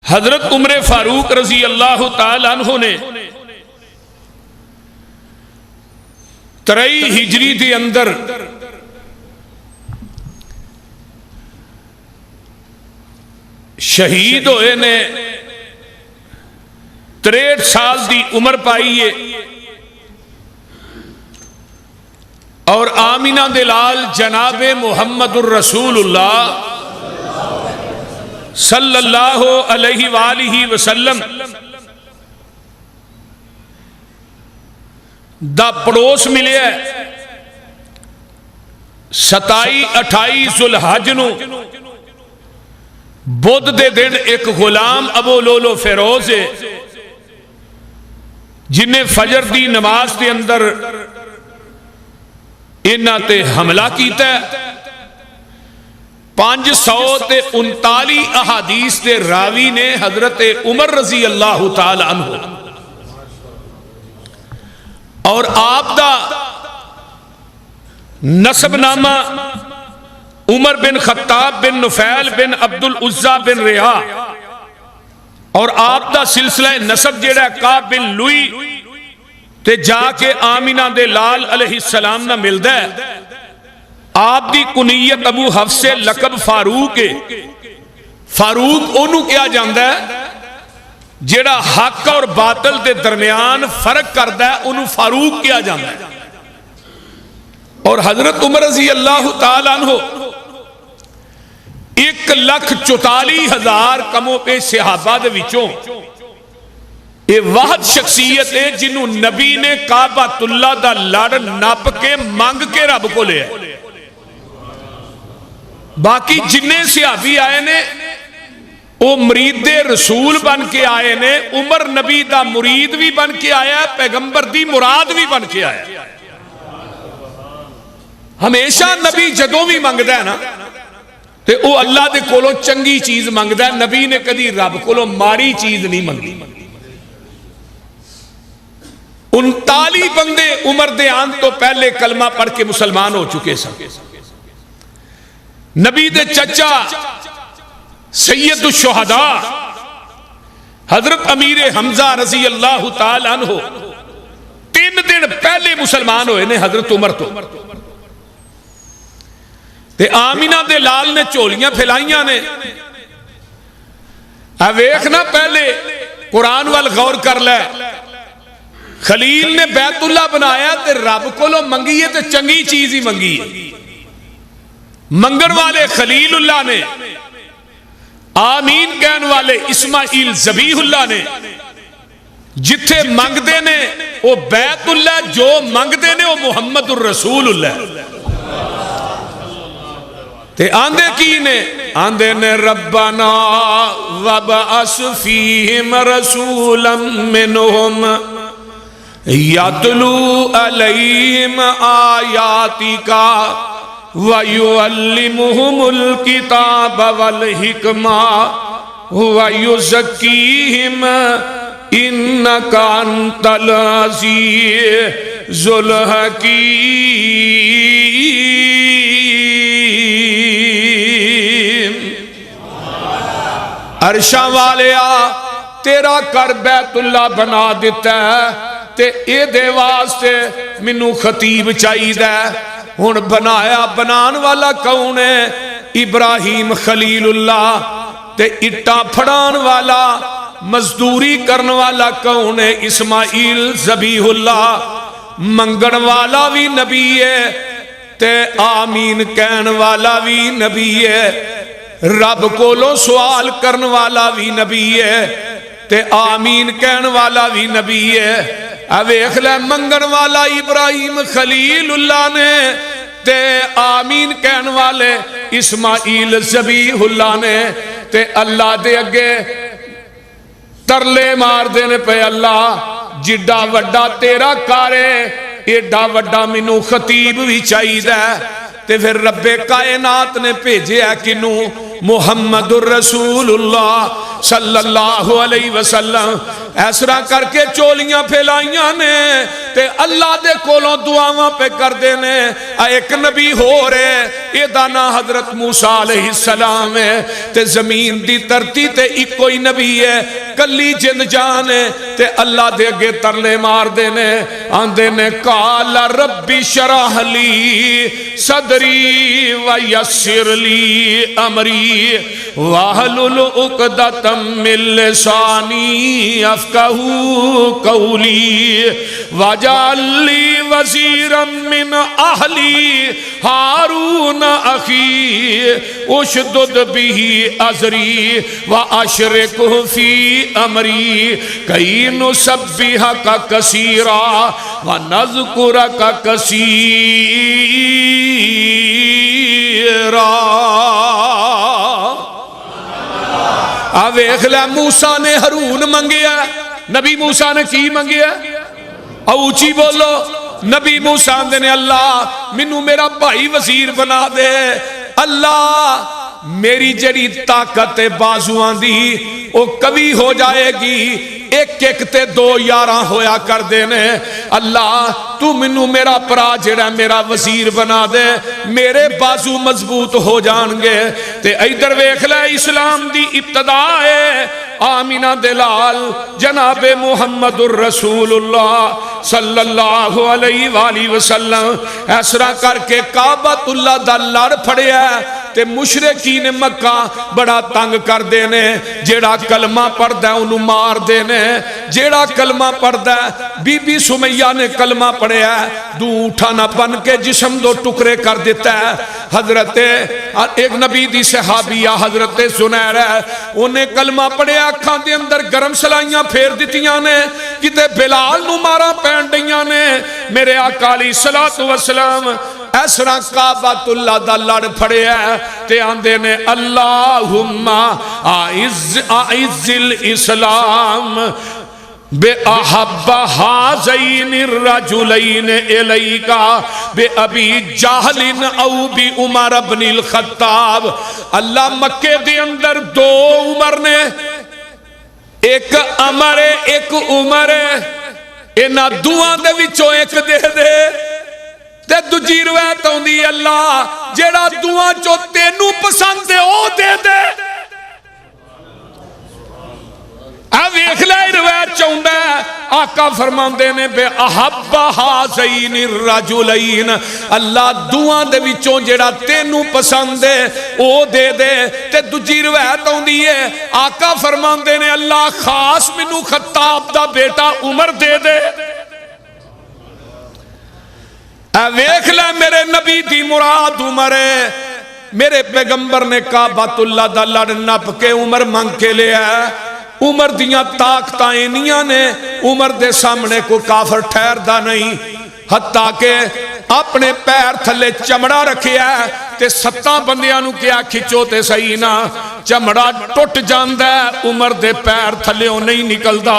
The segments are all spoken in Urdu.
حضرت عمر فاروق رضی اللہ تعالیٰ عنہ نے 23 ہجری دے اندر شہید ہوئے نے 63 سال دی عمر پائی ہے اور آمینہ دلال جناب محمد الرسول اللہ صلی اللہ علیہ وآلہ وسلم دا پڑوس ملے ہے 27-28 ذوالحج نو بدھ دے دن ایک غلام ابو لولو فیروز ہے جنہیں فجر دی نماز دے اندر انہاں تے حملہ کیتا ہے 539 احادیث دے راوی نے حضرت عمر رضی اللہ تعالی عنہ اور آپ دا نسب نامہ عمر بن خطاب بن نفیل بن عبد العزہ بن ریحا اور آپ دا سلسلہ نسب جیڑا کعب بن لوئی تے جا کے آمینہ دے لال علیہ السلام نہ ملدا ہے آپ دی کنیت ابو حفص سے لقب فاروق ہے فاروق انہوں کیا جاندہ ہے جیڑا حق اور باطل دے درمیان فرق کردہ ہے انہوں فاروق کیا جاندہ ہے اور حضرت عمر رضی اللہ تعالیٰ عنہ 1,44,000 کموں پہ صحابہ دے وچوں یہ واحد شخصیت ہے جنہوں نبی نے کعبۃ اللہ دا لڑ نپ کے مانگ کے رب کو لے ہے باقی جنہیں صحابی آئے نے وہ مرید رسول بن کے آئے نے عمر نبی دا مرید بھی بن کے آیا پیغمبر دی مراد بھی بن کے آیا ہمیشہ نبی جدوں بھی مانگدا ہے نا تے او اللہ دے کولوں چنگی چیز مانگدا ہے نبی نے کدی رب کولوں ماری چیز نہیں مانگی 39 بندے عمر دے آن تو پہلے کلمہ پڑھ کے مسلمان ہو چکے سن نبی دے چچا سید الشہداء حضرت امیر حمزہ رضی اللہ تعالیٰ عنہ 3 دن پہلے مسلمان ہوئے نے حضرت عمر تو تے آمینہ دے لال نے چولیاں پھیلائیاں نے ویکھنا پہلے قرآن وال غور کر لے خلیل نے بیت اللہ بنایا تے رب کو لو منگیے تے چنگی چیز ہی منگیے منگن والے خلیل اللہ نے آمین کہن والے اسماعیل ذبیح اللہ نے جتھے مانگ دے نے وہ بیت اللہ جو مانگ دے نے وہ محمد الرسول اللہ تے آندے کی نے آندے نے ربنا وبعث فیہم رسولا منہم یتلو علیہم آیاتکا وَيُعَلِّمُهُمُ الْكِتَابَ وَالْحِكْمَةَ وَيُزَكِّيهِمْ إِنَّكَ أَنْتَ الْعَزِيزُ الْحَكِيمُ عرشاں والیا تیرا کر بیت اللہ بنا دیتا ہے تے اے دے واسطے منو خطیب چاہی دے ہون بنایا بنان والا کون ہے ابراہیم خلیل اللہ تے اٹا پھڑان والا مزدوری کرن والا کون ہے اسماعیل ذبیح اللہ منگن والا بھی نبی ہے تے آمین کہن والا بھی نبی ہے رب کو لو سوال کرن والا بھی نبی ہے تے آمین کہن والا بھی نبی ہے اویخ لے منگن والا ابراہیم خلیل اللہ نے تے آمین کہن والے اسماعیل ذبیح اللہ نے تے اللہ دے اگے ترلے مار دینے پہ اللہ جڈا وڈا تیرا کارے ایڈا وڈا منو خطیب بھی چاہید ہے تے پھر رب کائنات نے بھیجے ہے کنوں محمد الرسول اللہ صلی اللہ علیہ وسلم اس طرح کر کے چولیاں پھیلائیاں نے تے اللہ دے کولوں دعاواں پہ کر دینے ایک نبی ہو رہے یہ دانا حضرت موسیٰ علیہ السلام ہے تے زمین دی ترتی تے ایک کوئی نبی ہے کلی جن جانے تے اللہ دے اگے ترلے مار دینے آندے نے قال ربی شرح لی صدری ویسر لی امری واحلل عقدۃ من لسانی افقہوا قولی واجعل لی وزیرا من اہلی ہارون اخی اشدد بہ ازری واشرکہ فی امری کئی نسبحک کثیرا ونذکرک کثیرا۔ ویکھ لے موسیٰ نے ہارون منگیا نبی موسیٰ نے کی منگیا اونچی بولو نبی موسیٰ نے اللہ مینوں میرا بھائی وزیر بنا دے اللہ میری جڑی طاقت بازوان دی او کبھی ہو جائے گی ایک ایک تے دو یاراں ہویا کر دینے اللہ تو منو میرا پرا جڑا میرا وزیر بنا دے میرے بازو مضبوط ہو جان گے تے ایدر ویکھ لے اسلام دی ابتدا ہے آمینہ دلال جناب محمد الرسول اللہ صلی اللہ علیہ وآلہ وسلم ایسرا کر کے کعبۃ اللہ دا لڑ پھڑیا تے مشرکین مکہ بڑا تنگ کر دینے جیڑا کلمہ پڑھ دے انہوں مار دینے جیڑا کلمہ پڑھ دے بی بی سمیہ نے کلمہ پڑھیا دو اٹھانا بن کے جسم دو ٹکرے کر دیتا ہے حضرت ایک نبی دی صحابیہ حضرت زنیر ہے انہیں کلمہ پڑھیا اکھاں دے اندر گرم سلائیاں پھیر دیتیاں نے کتے بلال نو مارا پہن دیاں نے میرے آقا علیہ السلام ایسرا کعبۃ اللہ دا لڑ پھڑے ہے تے آندے نے اللہم اعز الاسلام بے احب ہازین الرجلین الیکا بے ابی جہل او بی عمر بن الخطاب اللہ مکے دے اندر دو عمر نے ایک عمر ایک عمر اینا دعا دے وچوں ایک دے دے تے دجی روایت ہوندی اللہ جیڑا دعا چو تینوں پسند دے او دے دے ویکھ لے روایت چاہندا ہے آقا فرماندے نے بے احب ہازین الرجلین اللہ دعا دے وچوں جیڑا تینوں پسند ہے او دے دے تے دجی روایت ہوندی ہے آقا فرماندے نے اللہ خاص مینوں خطاب دا بیٹا عمر دے دے ویکھ لے میرے نبی دی مراد عمر ہے میرے پیغمبر نے کعبۃ اللہ دا لڑ نپ کے عمر منگ کے لیا عمر دیاں طاقتاں اینیاں نے عمر دے سامنے کو کافر ٹھہردا نہیں حتیٰ کہ اپنے پیر تھلے چمڑا رکھیا ہے تے 7 بندیاں نو کیا کھچو تے صحیح نہ چمڑا ٹوٹ جاندا ہے عمر دے پیر تھلیوں نہیں نکلدا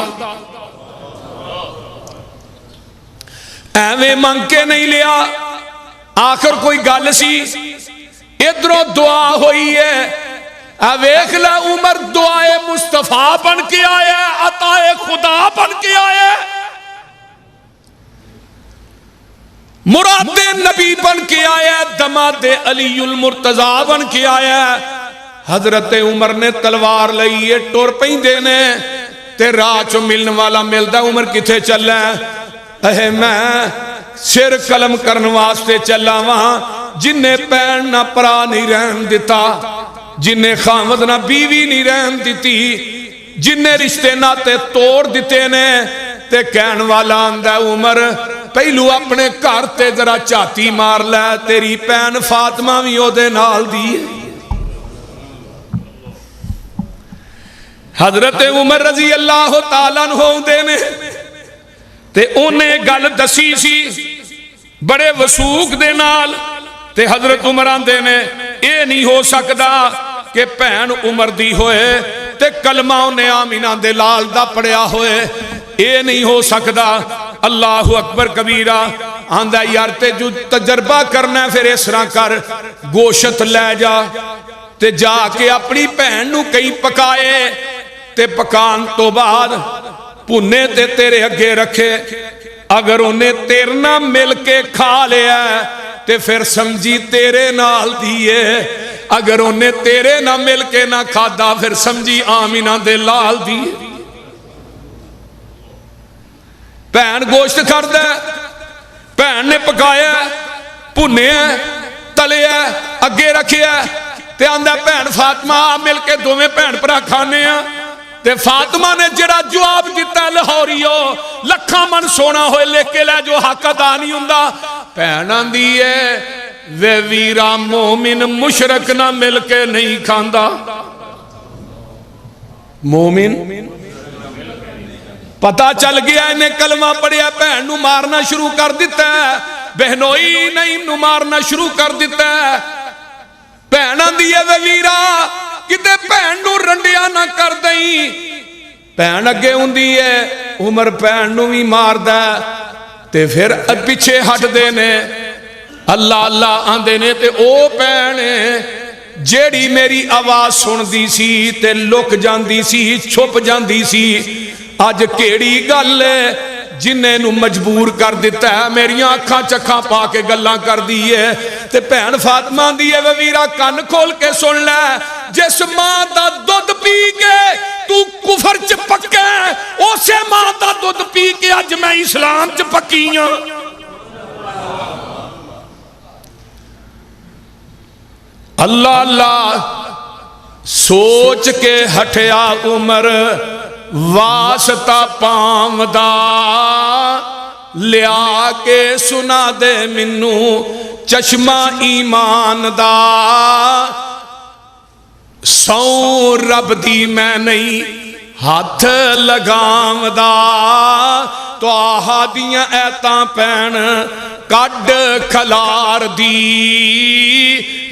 ایویں منگ کے نہیں لیا آخر کوئی گل سی ادھروں دعا ہوئی ہے ویکھ لے عمر دعائے مصطفیٰ بن کے آیا ہے عطائے خدا بن کے آیا ہے مراد نبی بن کے آیا ہے دماد علی المرتضیٰ بن کے آیا ہے حضرت عمر نے تلوار لئیے ٹور پہیں دینے تے راہ چو ملن والا ملدا عمر کتھے چل ہے میں سر قلم کرن واسطے چلا وہاں جنہیں پین نہ پرا نہیں رہن دیتا جنہیں خامد نہ بیوی نہیں رہن دیتی جنہیں رشتے ناتے توڑ دیتے نے تے کہن والا آندہ عمر پہلو اپنے گھر تے ذرا چاتی مار لے تیری پین فاطمہ بھی او دے نال دی حضرت عمر رضی اللہ تعالیٰ عنہ دے نے تے انہیں گل دسی سی بڑے وسوق دے نال تے حضرت عمران دے نے اے نہیں ہو سکدا کہ پہن عمر دی ہوئے تے کلمہ انہیں آمینہ دے لال دا پڑیا ہوئے اے نہیں ہو سکدا اللہ اکبر کبیرہ آندہ یار تے جو تجربہ کرنا ہے پھر اس طرح کر گوشت لے جا تے جا کے اپنی بہن نو کئی پکائے تے پکان تو بعد پونے تے تیرے اگے رکھے. اگر انہیں تیرے نہ مل کے کھا لیا تے پھر سمجھی تیرے نال دیئے. اگر انہیں تیرے نہ مل کے نہ کھادا پھر سمجھی آمینہ دے لال دیئے. بہن گوشت کر دے, بہن نے پکایا پونے تلے اگے رکھے تے آندہ بہن فاطمہ مل کے دوویں بہن پرا کھانے ہیں. تے فاطمہ نے جڑا جواب دیتا ہے لاہوریو لکھاں من سونا ہوئے لے کے لے جو حق ادا نہیں ہوندا. بہن آندی ہے وے ویرا مومن مشرک نہ مل کے نہیں کھاندا. مومن پتا چل گیا انہیں کلمہ پڑھیا بہن نو مارنا شروع کر دیتا ہے. بہنوئی نعیم نو مارنا شروع کر دیتا ہے. بہن آندی ہے وے ویرا کتے بہن نو رنڈیا نہ کر دیں. بہن اگے ہوندی ہے عمر بہن نو بھی مار دے تے پھر پیچھے ہٹ دے نے اللہ اللہ آندے نے تے او بہن جیڑی میری آواز سن دی سی تے لک جاندی سی چھپ جاندی سی اج کیڑی گل جنہیں نو مجبور کر دیتا ہے میری آنکھاں چکھاں پا کے گلاں کر دیئے. تے بہن فاطمہ دیئے ویرا کان کھول کے سن لے جس ماں دا دودھ پی کے تو کفر چ پکے اسے ماں دا دودھ پی کے اج میں اسلام چ پکیاں. اللہ اللہ سوچ کے ہٹیا عمر واسطہ پام دا لیا کے سنا دے منو چشمہ ایمان دا. سو رب دی میں نہیں ہاتھ لگام دا تو آہا دیاں ایتاں پین کڈ کھلار دی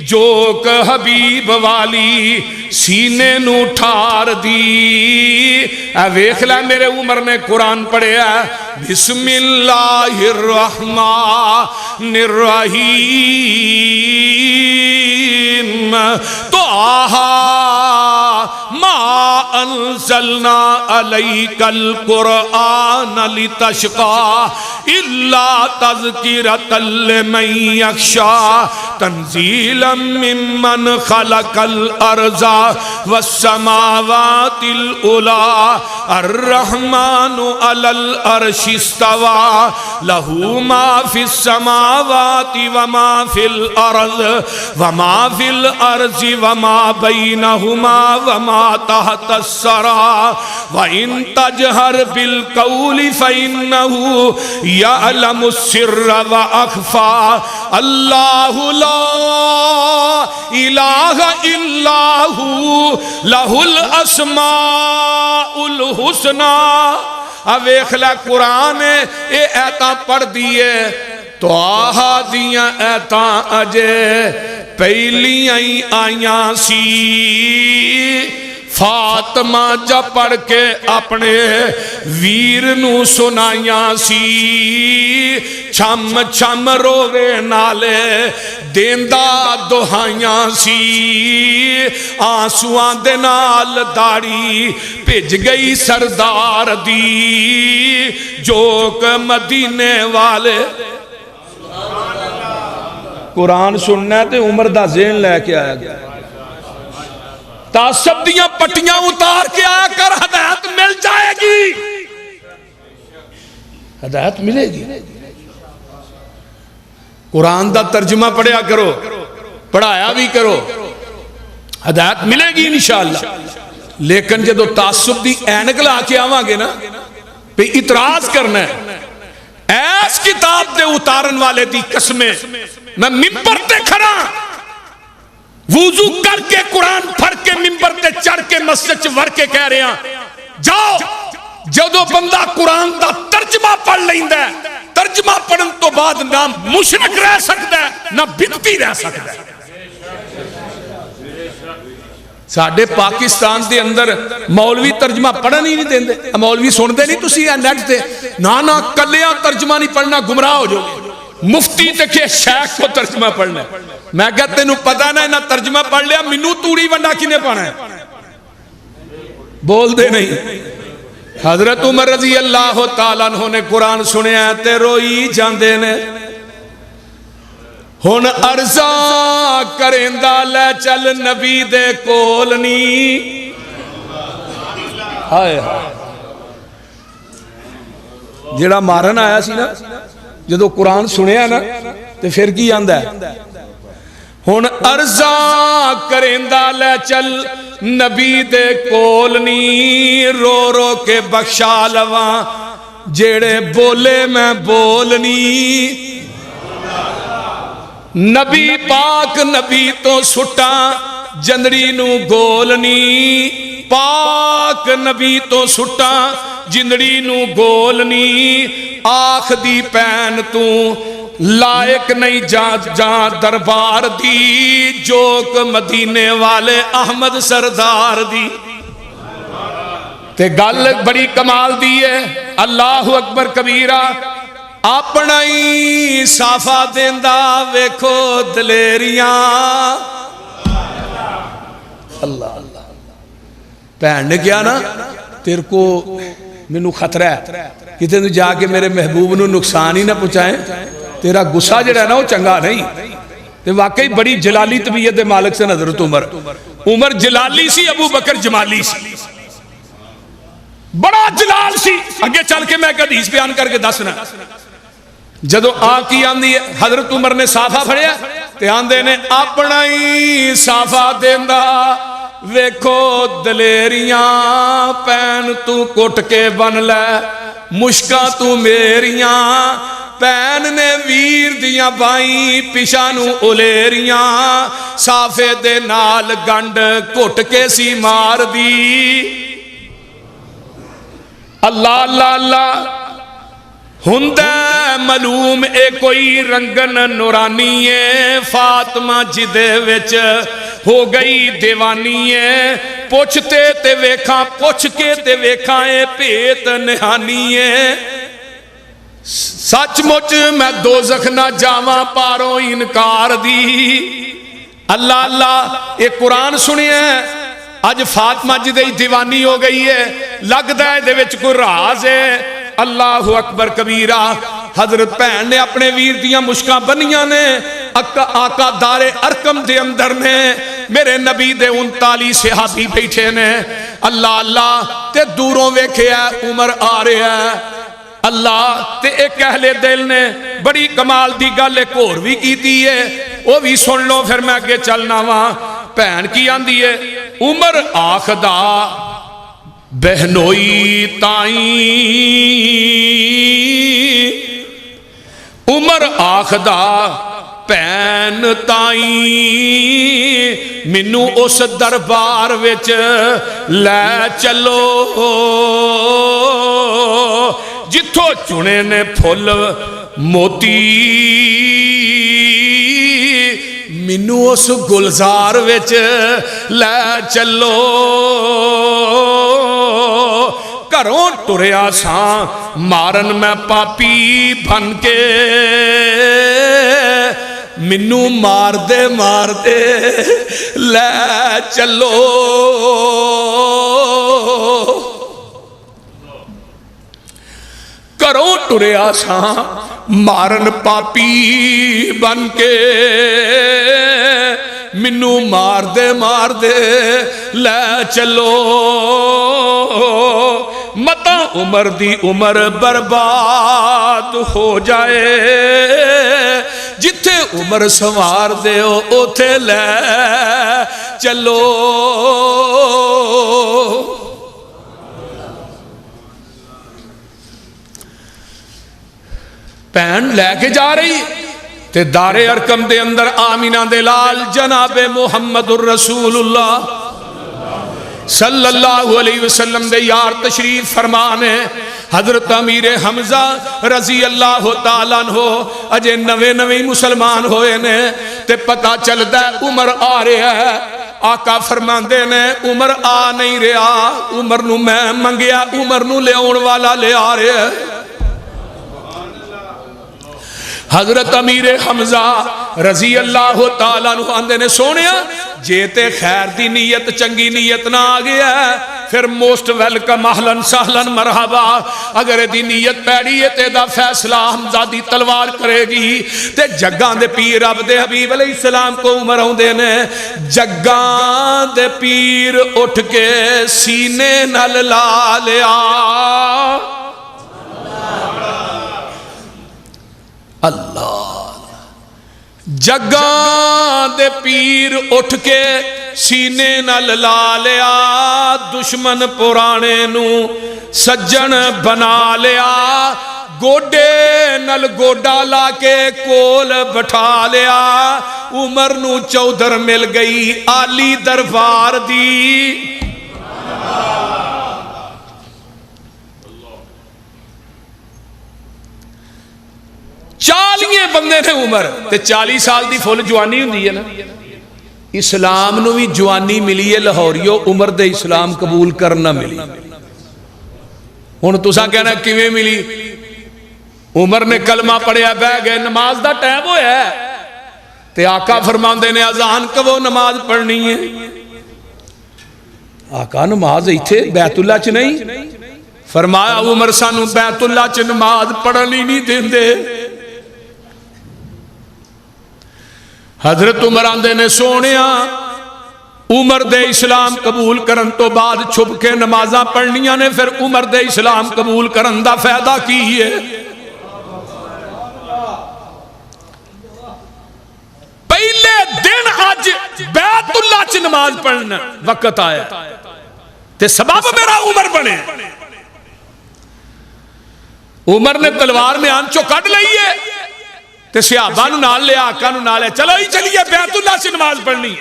جوک حبیب والی سینے نو ٹھار دی. اے ویکھ لے میرے عمر نے قرآن پڑھے ہے بسم اللہ الرحمن الرحیم تو آہا ما انزلنا علیک القرآن لتشقا الا تذکرۃ لمن یخشی تنزیلا ممن خلق الارض والسماوات العلی الرحمن علی العرش استوى له ما في السماوات وما في الارض وما في الارض وما بينهما وما تحت الثرى وان تجهر بالقول فانه يعلم السر واخفى الله لا اله الا هو له الاسماء الحسنى. ویکھ لے قرآن اے ایتاں پڑھ دیئے تو آہا دیاں ایتاں اجے پہلیاں ہی آیاں سی. فاطمہ جا پڑھ کے اپنے ویر نو سنائیاں سی. چھم چھم روے نالے دیندہ دہائیاں سی. آنسوان دے نال داڑی بھج گئی سردار دی جوک مدینے والے. قرآن سننا تے عمر دا ذہن لے کے آیا گیا. تعصب دیاں پٹیاں اتار کے آیا کر ہدایت مل جائے گی. ہدایت ملے گی. قرآن دا ترجمہ پڑھیا کرو پڑھایا بھی کرو ہدایت ملے گی انشاءاللہ. لیکن جدو تعصب دی اینک لا کے آواں گے نا پہ اعتراض کرنا ہے ایس کتاب دے اتارن والے دی قسمیں میں ممبر تے کھڑا وضو کر کے قرآن پڑھ کے ممبر تے چڑھ کے مسجد ور کے کہہ رہے ہیں جاؤ جدو بندہ قرآن دا ترجمہ پڑھ لیندہ ہے ترجمہ پڑھن تو بعد نہ مشرک رہ سکتا ہے نہ بدعتی رہ سکتا ہے. ساڑھے پاکستان دے اندر مولوی ترجمہ پڑھن ہی نہیں دیندے. مولوی سن دے نہیں تسی نیٹ دے نا کلیاں ترجمہ نہیں پڑھنا گمراہ ہو جو. مفتی تے کہ شیخ کو ترجمہ پڑھنا ہے. میں کہا تینوں پتا نہ انہاں ترجمہ پڑھ لیا، مینوں توڑی ونڈا کنے پانا ہے؟ بول دے نہیں۔ حضرت عمر رضی اللہ تعالیٰ عنہ نے قرآن سنیا تے روئی جاندے نے، ہن عرضاں کریندا لے چل نبی دے کول نی۔ ہائے ہائے، جڑا مارن آیا سی نا جدو قرآن سنیا نا تے پھر کی آندا ہے؟ ہن عرضاں کریندا لے چل نبی دے کول نی، رو رو کے بخشا لواں جیڑے بولے میں بولنی۔ نبی پاک نبی تو سٹا جندڑی نو گولنی، پاک نبی تو سٹا جندڑی نو گولنی، آخ دی پین تو لائق نہیں جا دربار دی، جوک مدینے والے احمد سردار دی۔ تے گل بڑی کمال دی ہے، اللہ اکبر کبیرہ، اپنا ہی صافہ دیندا ویکھو دلیریاں۔ اللہ اللہ، بہن نے کیا نا تیرے کو مینوں خطرہ ہے کتے تو جا کے میرے محبوب نو نقصان ہی نہ پہنچائیں، تیرا غصہ جڑا ہے نا وہ چنگا نہیں۔ تے واقعی بڑی جلالی طبیعت دے مالک سے حضرت عمر جلالی سی، ابو بکر جمالی سی، بڑا جلال سی۔ اگے چل کے میں ایک حدیث بیان کر کے دسنا، جدو آ کی آندی ہے حضرت عمر نے صافہ پھڑیا تے آندے نے اپنا ہی صافہ دیندا ویکھو دلیریاں، پین تو کٹ کے بن لے مشکاں تو میریاں، پین نے ویر دیاں بائیں پیشاں نو اولیریاں، صافے دے نال گنڈ کٹ کے سی مار دی۔ اللہ اللہ اللہ، ہندہ معلوم اے کوئی رنگن نورانی ہے، فاطمہ جدے وچ ہو گئی دیوانی ہے، پوچھتے تے ویکھاں پوچھ کے تے ویکھاں اے پیت نہانی ہے، سچ مچ میں دوزخ نہ جاواں پاروں انکار دی۔ اللہ اللہ، ایک قرآن سنیا ہے اج فاطمہ جدے دیوانی ہو گئی ہے، لگدا ہے دے وچ کوئی راز ہے۔ اللہ اکبر کبیرہ، حضرت بہن نے اپنے ویر دیاں مشکاں بنیاں نے، آقا دار ارکم دے اندر نے، میرے نبی دے 39 صحابی بیٹھے نے۔ اللہ اللہ، تے دوروں ویکھیا عمر آ رہا ہے، اللہ تے ایک اہل دل نے بڑی کمال دی گل ایک اور بھی کیتی ہے، وہ بھی سن لو پھر میں آگے چلنا وہاں۔ بہن کی آندی ہے عمر آخدا بہنوئی تائیں، عمر آخدا بہن تائیں، مینوں اس دربار وچ لے چلو جتھوں چنے نے پھل موتی، مینوں اس گلزار وچ لے چلو، گھروں ٹریا ساں مارن میں پاپی بن کے، مینوں مار دے لے چلو۔ گھروں ٹریا ساں مارن پاپی بن کے، مینوں مار دے لے چلو، متا عمر دی عمر برباد ہو جائے، جتھے عمر سوار دے ہو اوتھے لے چلو۔ پہن لے کے جا رہی تے دار ارکم دے اندر آمینہ دے لال جناب محمد الرسول اللہ صلی اللہ علیہ وسلم دے یار تشریف فرمانے، حضرت امیر حمزہ رضی اللہ تعالیٰ عنہ اجے نوے مسلمان ہوئے نے، تے پتہ چلتا ہے عمر آ رہا ہے۔ آقا فرماندے نے عمر آ نہیں رہا، عمر نو میں منگیا، عمر نو لے آن والا لے آ رہا ہے۔ حضرت امیر حمزہ رضی اللہ تعالیٰ عنہ آندے نے سونیا جے تے خیر دی نیت چنگی نیت نہ آ گیا پھر موسٹ ویلکم اہلن سہلن مرحبا، اگر دی نیت پیڑی ہے تے دا فیصلہ حمزہ دی تلوار کرے گی تے جگاں دے پیر رب دے حبیب علیہ السلام کو عمر ہوندے نے جگاں دے پیر اٹھ کے سینے نال لا لیا اللہ جگاں دے پیر اٹھ کے سینے نال لا لیا دشمن پرانے نو سجن بنا لیا گوڈے نال گوڈا لا کے کول بٹھا لیا عمر نو چودھر مل گئی آلی دربار دی 40 بندے نے عمر تے 40 سال دی فل جوانی ہوندی ہے نا اسلام نو بھی جوانی ملی ہے لاہوریو عمر دے اسلام قبول کرنا ملی ہن تساں کہنا کیویں ملی عمر نے کلمہ پڑھیا بہ گئے نماز دا ٹائم ہویا ہے تے آقا فرماندے نے اذان کبو نماز پڑھنی ہے آقا نماز ایتھے بیت اللہ چ نہیں فرمایا عمر سانو بیت اللہ چ نماز پڑھنی نہیں دیندے حضرت عمر آندے نے سونیا عمر دے اسلام قبول کرن تو بعد چھپ کے نمازاں پڑھنیاں نے پھر عمر دے اسلام قبول کرن دا فائدہ کی ہے پہلے دن آج بیت اللہ چ نماز پڑھنا وقت آیا تے سبب میرا عمر بنے عمر نے تلوار میں آن چو کٹ لئی ہے تے صحابہ نو نال لے آقا نو نال لے چلو ہی چلیے بیت اللہ سے نماز پڑھنی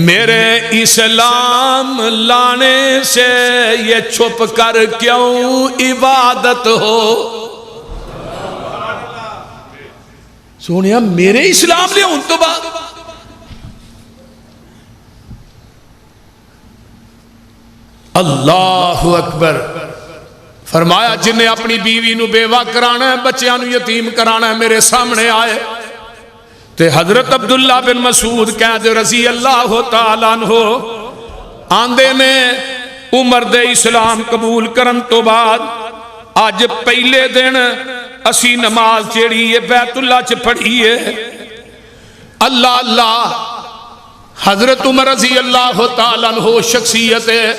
میرے اسلام لانے سے یہ چھپ کر کیوں عبادت ہو سونیا میرے اسلام لے ان تو بعد اللہ اکبر فرمایا جنہیں اپنی بیوی نو بیوہ کرانا ہے بچیاں نو یتیم کرانا ہے میرے سامنے آئے تے حضرت عبداللہ بن مسعود قید رضی اللہ تعالیٰ عنہ آندے نے عمر دے اسلام قبول کرن تو بعد آج پہلے دن اسی نماز چیڑی ہے بیت اللہ چ پڑھی ہے اللہ اللہ حضرت عمر رضی اللہ تعالیٰ عنہ شخصیت ہے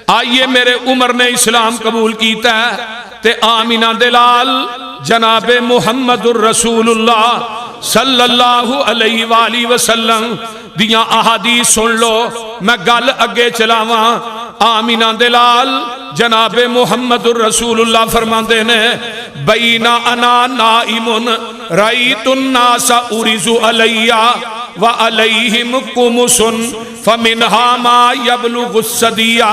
آئیے میرے عمر نے اسلام قبول کیتا ہے تے آمینہ دلال جناب محمد الرسول اللہ صلی اللہ علیہ وآلہ وسلم دیاں احادیث سن لو میں گل اگے چلاواں آمینہ دلال جناب محمد الرسول اللہ فرماندے نے بینا انا نائمن رائیت الناس ارز علیہ وعلیہم قمص فمنہا ما یبلغ الصدیہ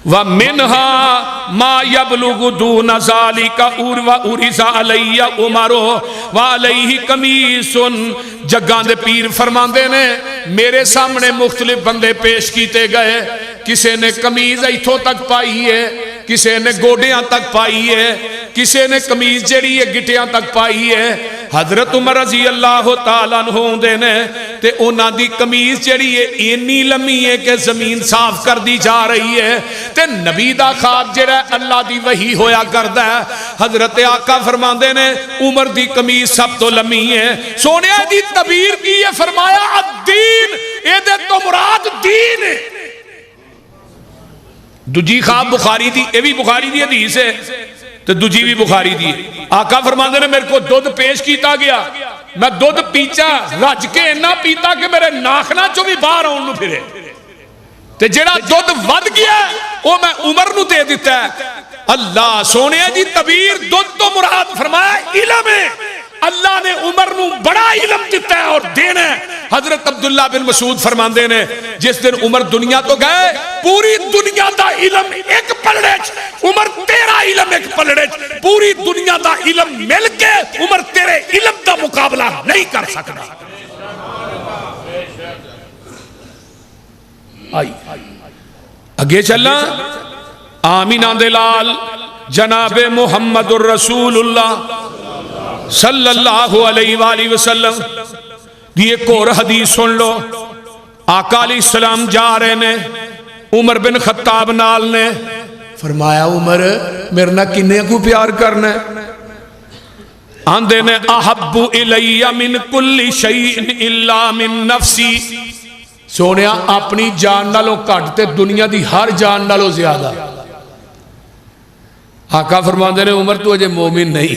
ومنہا ما یبلغ دون ذالک ارز علیہ عمر وعلیہ قمیص جگاں دے پیر فرماندے نے میرے سامنے مختلف بندے پیش کیتے گئے کسے نے قمیض ایتھوں تک پائی ہے کسے نے گوڑیاں تک پائی ہے کسے نے قمیض جڑی ہے گٹیاں تک پائی ہے حضرت عمر رضی اللہ تعالیٰ عنہ ہوندے نے تے انہاں دی قمیض جڑی ہے اینی لمحی ہے کہ زمین صاف کر دی جا رہی ہے تے نبی دا خواب جڑا ہے اللہ دی وحی ہویا کردا ہے حضرت آقا فرماندے نے عمر دی قمیض سب تو لمحی ہے سونیا دی تعبیر کی ہے فرمایا الدین اے دے تو مراد دین ہے دوجی خواب بخاری دی اے بھی بخاری دی حدیث ہے تو دوجی بھی بخاری دی آقا فرماندے نے میرے کو دودھ پیش کیتا گیا میں دودھ پیچا رج کے انہا پیتا کہ میرے ناخنا چو بھی باہر آن نو پھرے تے جڑا دودھ ود گیا وہ میں عمر نو دے دیتا ہے اللہ سونے جی تعبیر دودھ تو مراد فرمایا علم ہے اللہ نے عمر نو بڑا علم دیتا ہے اور دینا ہے حضرت عبداللہ بن مسعود فرماندے نے جس دن عمر دنیا تو گئے پوری دنیا دا علم ایک پلڑے عمر تیرا علم ایک پلڑے پوری دنیا دا علم مل کے عمر تیرے علم دا مقابلہ نہیں کر سکتا آئی اگے چلنا آمینہ دلال جناب محمد الرسول اللہ صلی اللہ علیہ وآلہ وسلم دی ایک اور حدیث سن لو. آقا علیہ السلام جا رہے نے، عمر بن خطاب نال نے. فرمایا عمر میرے نہ کنے کو پیار کرنا ہے؟ آندے نے احب الی من کل شیء الا من نفسی. سونیا اپنی جان نالوں کٹتے دنیا دی ہر جان نالوں زیادہ. آقا فرماندے نے عمر تو اجے مومن نہیں.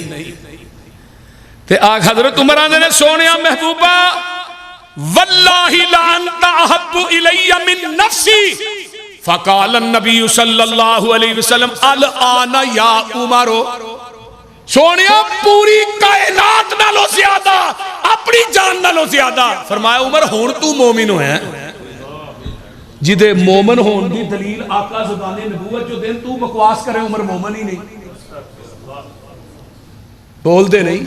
تے آقا حضرت عمر آندے نے سونیا محبوبہ واللہ لا انت احب الی من نفسی. فقال النبی صلی اللہ علیہ وسلم الان یا عمرو. سونیا پوری کائنات نالوں زیادہ، اپنی جان نالوں زیادہ. فرمایا عمر ہون تو مومن ہوئے ہیں. جدے مومن ہون دی دلیل آقا زبان نبوت جو دن تو بکواس کرے عمر مومن ہی نہیں، بول دے نہیں.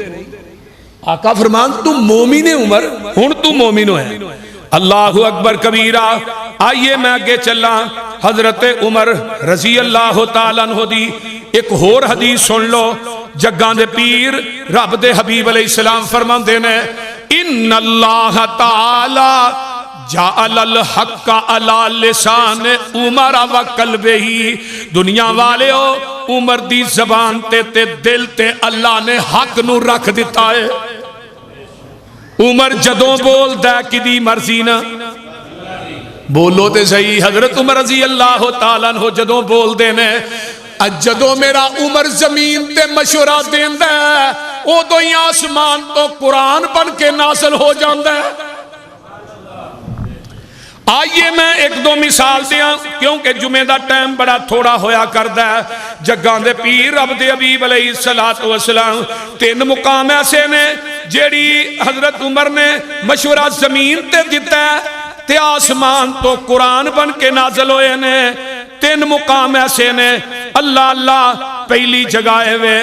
آقا فرمان تو مومن ہے عمر، ہون تو مومن ہوئے. اللہ اکبر کبیرہ. آئیے میں آگے چلا. حضرت عمر رضی اللہ تعالیٰ عنہ دی ایک اور حدیث سن لو. جگاں دے پیر رب دے حبیب علیہ السلام فرمان دینے ان اللہ تعالی جعل الحق علی لسان عمر و قلبہ. دنیا والے ہو عمر دی زبان تے دل تے اللہ نے حق نو رکھ دیتا ہے. عمر جدوں بول دے کدی مرضی نہ بولو تے صحیح. حضرت عمر رضی اللہ تعالیٰ عنہ جدوں بول دینے جدوں میرا عمر زمین تے مشورہ دیندہ ہے او تو ہی آسمان تو قرآن بن کے نازل ہو جاندہ ہے. آئیے میں ایک دو مثال دیا کیونکہ جمعہ دا ٹائم بڑا تھوڑا ہویا کردہ ہے. جگاں دے پیر رب دے حبیب علیہ السلام 3 مقام ایسے نے جیڑی حضرت عمر نے مشورہ زمین تے دیتا ہے تے آسمان تو قرآن بن کے نازل ہوئے نے. 3 مقام ایسے نے. اللہ اللہ پہلی جگہ وے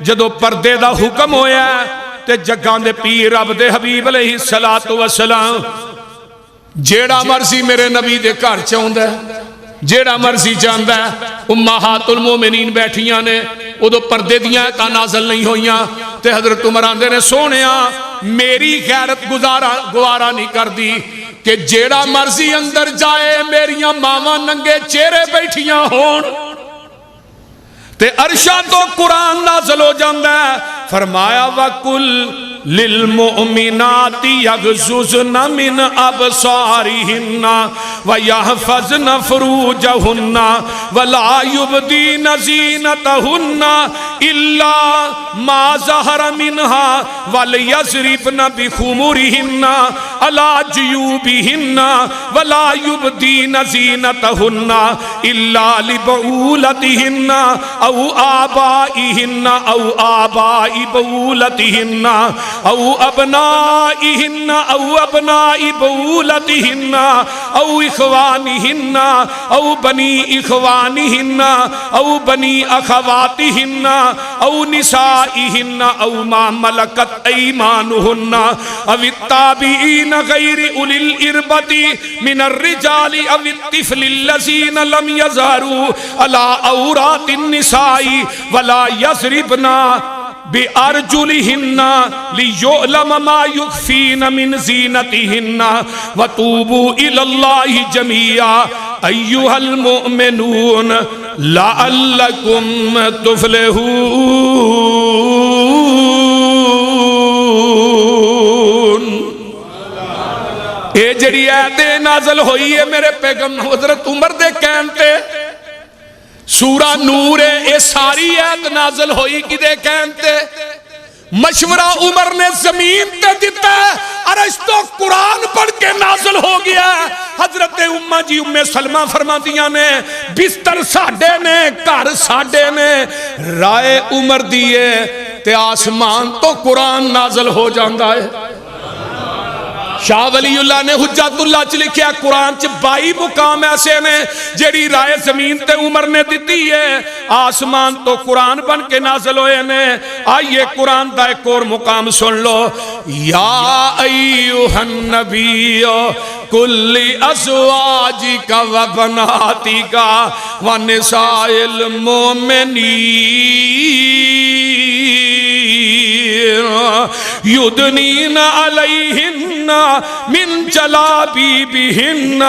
جدو پردے دا حکم ہویا ہے تے جگاں دے پیر رب دے حبیب علیہ السلام جیڑا مرضی میرے نبی دے گھر چاہندہ ہے، جیڑا مرضی چاہندہ ہے. امہات المومنین بیٹھیاں نے ادو پردے دیاں تا نازل نہیں ہویاں تے حضرت عمر آندے نے سونیا میری غیرت گوارا نہیں کر دی کہ جیڑا مرضی اندر جائے میریاں ماما ننگے چہرے بیٹھیاں ہون تے عرشہ تو قرآن نازل ہو جاندہ ہے. فرمایا وَقُلْ لِلْمُؤْمِنَاتِ يَغْضُضْنَ مِنْ أَبْصَارِهِنَّ وَيَحْفَظْنَ فُرُوجَهُنَّ وَلَا يُبْدِينَ زِينَتَهُنَّ إِلَّا مَا ظَهَرَ مِنْهَا وَلْيَضْرِبْنَ بِخُمُرِهِنَّ عَلَى جُيُوبِهِنَّ وَلَا يُبْدِينَ زِينَتَهُنَّ إِلَّا لِبُعُولَتِهِنَّ أَوْ آبَائِهِنَّ أَوْ آبَاءِ بُعُولَتِهِنَّ او ابنائہن او ابنائی بولتہن او اخوانہن او بنی اخوانہن او بنی اخواتہن او نسائہن او ما ملکت ایمانہن او التابعین غیر اولی الاربت من الرجال او الطفل الذین لم یظہروا علی عورات النساء ولا یضربنا بِأَرْجُلِهِنَّ لِيُعْلَمَ مَا يُخْفِينَ مِنْ زِينَتِهِنَّ وَتُوبُوا إِلَى اللَّهِ جَمِيعًا أَيُّهَا الْمُؤْمِنُونَ لَعَلَّكُمْ تُفْلِحُونَ. اے جڑی آیت نازل ہوئی ہے میرے پیغمبر حضرت عمر دے کہنتے سورہ نور اے ساری آیت نازل ہوئی کی دے کہنتے مشورہ عمر نے زمین تے دیتا ہے عرش تو قرآن پڑھ کے نازل ہو گیا ہے. حضرت امہ جی ام سلمہ فرما دیا نے بستر ساڑھے نے گھر ساڑھے نے رائے عمر دیئے تے آسمان تو قرآن نازل ہو جاندہ ہے. شاہ ولی اللہ نے حجت اللہ چ لکھیا قرآن چ 22 مقام ایسے نے جیڑی رائے زمین تے عمر نے دیتی ہے، آسمان تو قرآن بن کے نازل ہوئے نے۔ آئیے قرآن دا ایک اور مقام سن لو، یا ایوہ النبی کل ازواجک و بناتک و نساء المؤمنین یدنین علیہن من جلابیبہن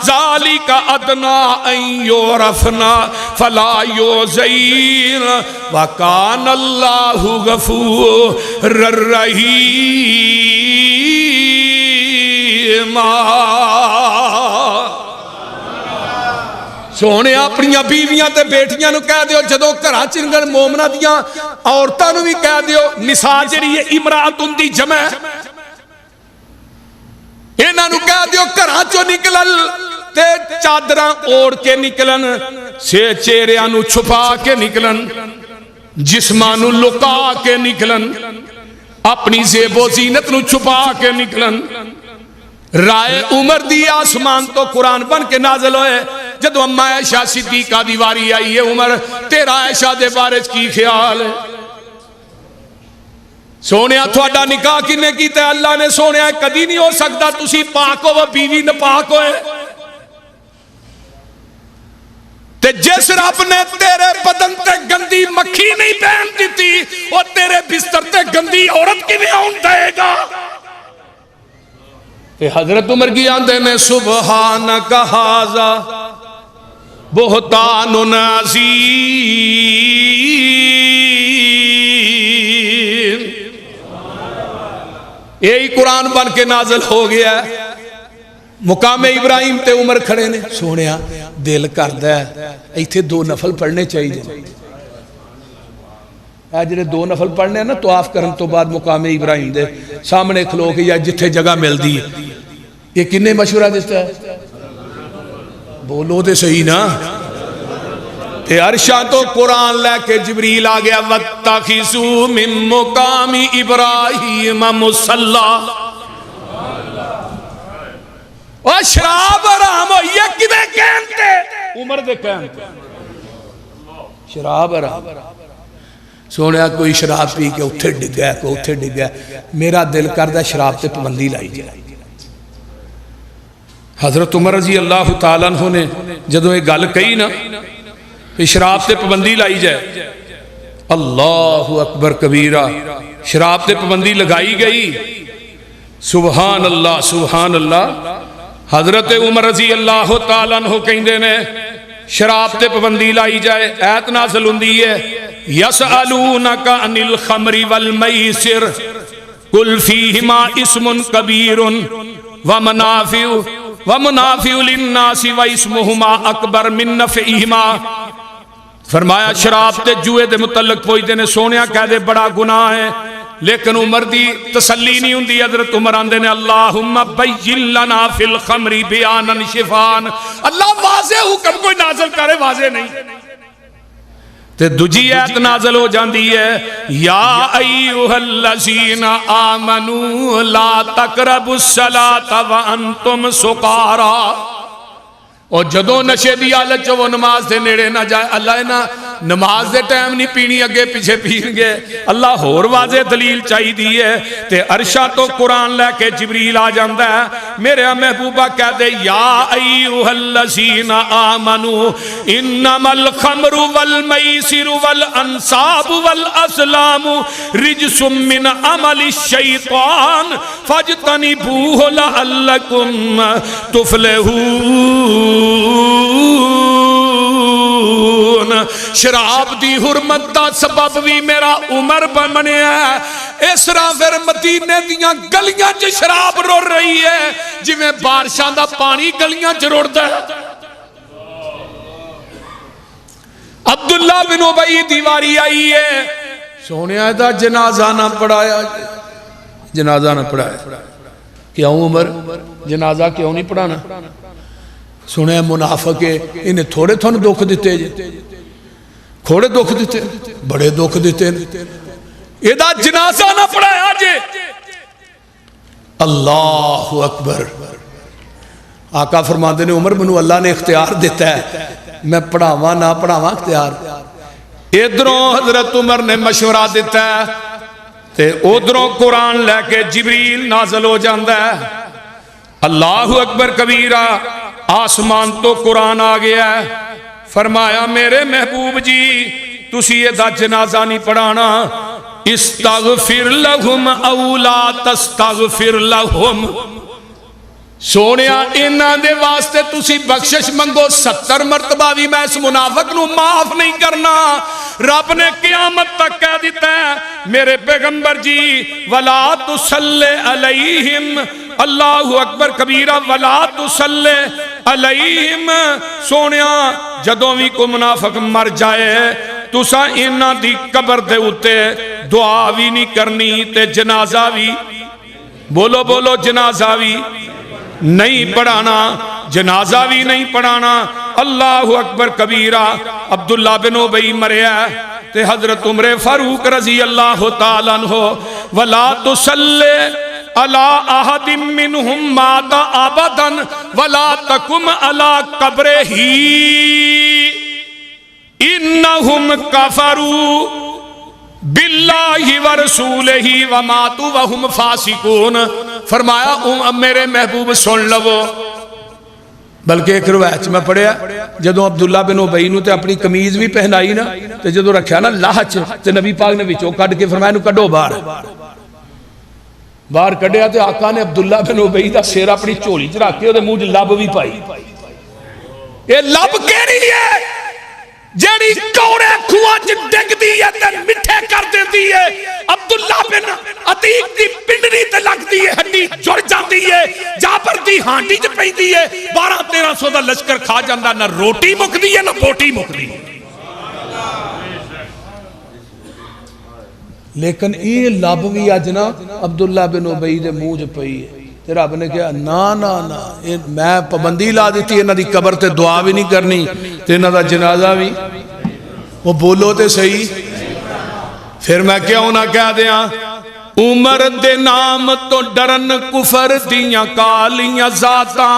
ذالک ادنا ان یعرفن فلا یؤذین وکان اللہ غفور الرحیم۔ سونے اپنی بیویاں تے بیٹیاں نو کہہ دیو، جدو گھراں چ مومنہ دیاں عورتاں نو بھی کہہ دیو، نساء جڑی ہے امراتن دی جمع، انہاں نو کہہ دیو گھراں چوں نکلن تے چادراں اوڑھ کے نکلن، چہریاں نو چھپا کے نکلن، جسماں نو لکا کے نکلن، اپنی زیب و زینت نو چھپا کے نکلن۔ رائے عمر دی آسمان تو قرآن بن کے نازل ہوئے، جدو اما عائشہ صدیقہ دی واری آئی ہے، عمر تیرا عائشہ دے بارے کی خیال ہے؟ سونیا تھوڑا نکاح کنے کیتا ہے؟ اللہ نے سونیا کدی نہیں ہو سکتا تسی پاک ہو وہ بیوی نپاک ہوئے۔ تے جس رب نے تیرے بدن تے گندی مکھی نہیں پہن دیتی، وہ تیرے بستر تے گندی عورت کی بھی آن دے گا۔ حضرت عمر کی آندے نے سبحانک ھذا بہتان عظیم، یہی قرآن بن کے نازل ہو گیا ہے۔ مقام ابراہیم تے عمر کھڑے نے، سونیا دل کردہ ہے ایتھے 2 نفل پڑھنے چاہیے، جڑے 2 نفل پڑھنے ہیں نا طواف کرن تو بعد مقام ابراہیم دے سامنے کھلو کے یا جتھے جگہ مل دی ہے، یہ کنے مشورہ دیتا ہے؟ بولو دے صحیح نا۔ تے عرشہ تو قرآن لے کے جبریل آ گیا، وَاتَّخِذُوا مِن مُقَامِ إِبْرَاهِيمَ مُصَلًّى۔ اور شراب حرام ہو، یہ کدے کہنتے؟ عمر دے کہنتے شراب حرام۔ سونیا کوئی شراب پی کے اتھے ڈگا ہے، کوئی اتھے ڈگا ہے، میرا دل کردہ شراب تے پابندی لائی جائے۔ حضرت عمر رضی اللہ تعالیٰ عنہ نے جدو یہ گل کہی نا کہ شراب تے پابندی لائی جائے، اللہ اکبر کبیرہ، شراب تے پابندی لگائی گئی۔ سبحان اللہ سبحان اللہ۔ حضرت عمر رضی اللہ تعالیٰ عنہ کہندے نے شراب تے پابندی لائی جائے، ایت نازل ہوندی ہے یسألونک عن الخمر والمیسر قل فیہما اسم کبیر ومنافع للناس واسمہما اکبر من نفعہما۔ فرمایا شراب تے جوئے دے متعلق پوچھتے نے، سونیا کہہ دے بڑا گناہ ہے، لیکن عمر دی تسلی نہیں ہوندی۔ حضرت عمر آندے نے اللہم بین لنا فی الخمر بیانا شفان، اللہ واضح حکم کوئی نازل کرے، واضح نہیں۔ تے دجی ایت نازل ہو جاندی ہے یا ایوہ الذین آمنوا لا تقربوا الصلاۃ وانتم سکارا۔ اور جدو نشے دی حالت چ وہ نماز دے نیڑے نہ جائے، اللہ نا نماز دے ٹائم نہیں پینی، اگے پیچھے پین گے، اللہ اور واضح دلیل چاہی دی ہے۔ تے عرشہ تو قرآن لے کے جبریل آ جاندہ ہے، میرے محبوبہ کہہ دے یا ایوہ الذین آمنوا انما الخمر والمیسر والانصاب والازلام رجس من عمل الشیطان فاجتنبوہ لعلکم تفلحون۔ شراب دی حرمت دا سبب بھی میرا عمر بنے ہے۔ اس طرح پھر مدینے دیاں گلیاں چ شراب رڑ رہی ہے جی میں بارشاں دا پانی گلیاں چ رڑدا ہے۔ عبداللہ بن ابی دیواری آئی ہے، سونیا دا جنازہ نہ پڑھایا، جنازہ نہ پڑھایا۔ کیوں عمر جنازہ کیوں نہیں پڑھانا؟ سنے منافق ہے، انہیں تھوڑے تھوڑے دکھ دیتے جی، تھوڑے دکھ دیتے، بڑے دکھ دیتے، یہ دا جنازہ نہ پڑھایا جی۔ اللہ اکبر. آقا فرماتے نے عمر منو اللہ نے اختیار دیتا ہے میں پڑھاواں نہ پڑھاواں اختیار. ادھروں حضرت عمر نے مشورہ دیتا ہے تے ادھروں قرآن لے کے جبریل نازل ہو جاندہ ہے. اللہ اکبر کبیرہ. آسمان تو قرآن آ گیا ہے. فرمایا میرے محبوب جی تسی یہ دا جنازہ نہیں پڑھانا. استغفر لہم او لا تستغفر لہم. سونیا انہاں دے واسطے تسی بخشش منگو 70 مرتبہ بھی میں اس منافق نو معاف نہیں کرنا. رب نے قیامت تک کہہ دیتا ہے میرے پیغمبر جی وَلَا تُصَلِّ عَلَيْهِمْ. اللہ اکبر کبیرہ. وَلَا تُصَلِّ عَلَيْهِمْ. سونیا جدوں بھی کوئی منافق مر جائے تسا انہاں دی قبر دے اتے دعا بھی نہیں کرنی تے جنازہ بھی بولو بولو جنازہ بھی نہیں پڑھانا. جنازہ بھی نہیں پڑھانا. اللہ اکبر کبیرہ. عبداللہ بن ابی مریا تے حضرت عمر فاروق رضی اللہ تعالیٰ عنہ وَلَا تُصَلِّ عَلَىٰ أَحَدٍ مِّنْهُمْ مَاتَ أَبَدًا وَلَا تَقُمْ عَلَىٰ قَبْرِهِ إِنَّهُمْ كَفَرُوا باللہ ورسولہ وماتوا وہم فاسقون. فرمایا میرے محبوب سن لو. بلکہ ایک روایت میں پڑھیا جدو عبداللہ بن ابی نو تے اپنی قمیض بھی پہنائی نا تے جدو رکھیا نا لاہچ تے نبی پاک نے وچوں کڈ کے فرمایا نو کڈو باہر. باہر کڈیا تے آقا نے عبداللہ بن ابی دا سر اپنی چولی چ رکھ کے او دے منہ لب بھی پائی. اے لب کیڑی ہے جیڑی کوڑے کھواں چ ڈگ دی ہے تے مٹھے کر دیندی ہے. عبداللہ بن عتیق دی پنڈری تے لگدی ہے ہڈی جڑ جاندی ہے. جابر دی ہانڈی چ پیندی ہے. 1200-1300 دا لشکر کھا جاندا. نہ روٹی مکدی ہے نہ بوٹی مکدی. لیکن یہ لب بھی اج نا عبداللہ بن ابی دے منہ چ پئی ہے. تے رب نے کہا نا نا نا میں پابندی لا دیتی انہاں دی قبر تے دعا بھی نہیں کرنی تے انہاں دا جنازہ بھی. وہ بولو تے صحیح. پھر میں کیوں نہ کہہ دیاں عمر دے نام تو ڈرن کفر دیاں کالیاں ذاتاں.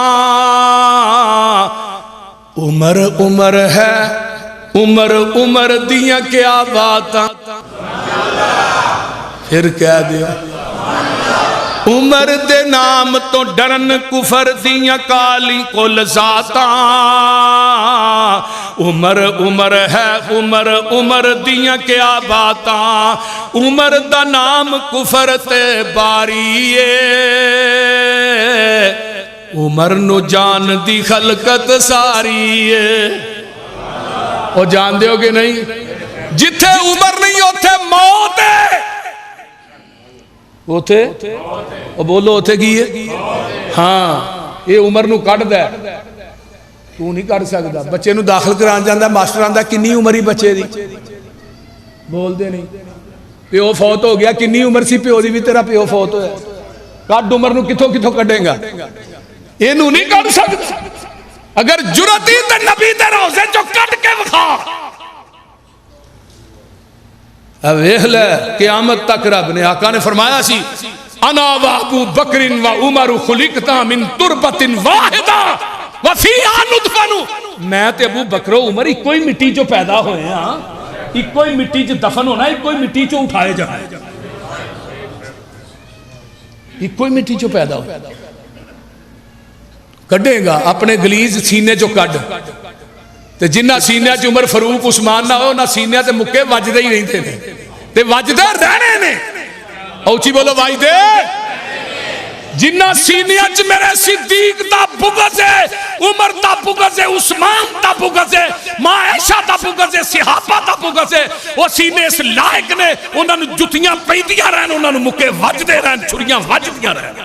عمر عمر ہے عمر عمر دیاں کیا باتاں. پھر کہہ دیا عمر دے نام تو ڈرن کفر دیاں کالی کل ذاتاں. عمر عمر ہے عمر عمر دیاں کیا باتاں. عمر دا نام کفر تے باری عمر نو جان دی خلقت ساری. وہ جان دے ہو کہ نہیں جتھے عمر نہیں ہوتے موت ہے. اوتھے وہ بولو اوتھے کی ہے. ہاں یہ عمر نو کٹ دے تو نہیں کٹ سکتا. بچے نو داخل کران جاندہ ماسٹر آندہ کنی عمر ہی بچے دی بول دے نہیں. پیو فوت ہو گیا کنی عمر سی پیو دی بھی تیرا پیو فوت ہویا. کٹ عمر نو کتھوں کتھوں کٹیں گا. یہ نو نہیں کٹ سکتا. اگر جرتی تے نبی دے روزے جو کٹ کے وکھا. اب ویکھ لے قیامت تک رب نے آقا نے فرمایا سی انا و ابو بکر و عمر خلقتا من تربت واحدہ وفیہا ندفن. میں تے ابو بکر و عمر ایک کوئی مٹی جو پیدا ہوئے ہیں. ایک کوئی مٹی جو دفن ہونا ایک کوئی مٹی جو اٹھائے جائے. ایک کوئی مٹی جو پیدا ہو کڈے گا اپنے گلیز سینے جو کڈ تے جنہ سینے چ عمر فاروق عثمان نہ ہو نہ سینے تے مکے وجدے ہی رہندے نے تے وجدے رہنے نے. اوچی بولو وجدے. جنہ سینے چ میرے صدیق دا بغض ہے عمر دا بغض ہے عثمان دا بغض ہے ماں عائشہ دا بغض ہے صحابہ دا بغض ہے. وہ سینے اس لائق نے انہاں نوں جتیاں پیندیاں رہن انہاں نوں مکے وجدے رہن چھریاں وجدیاں رہن.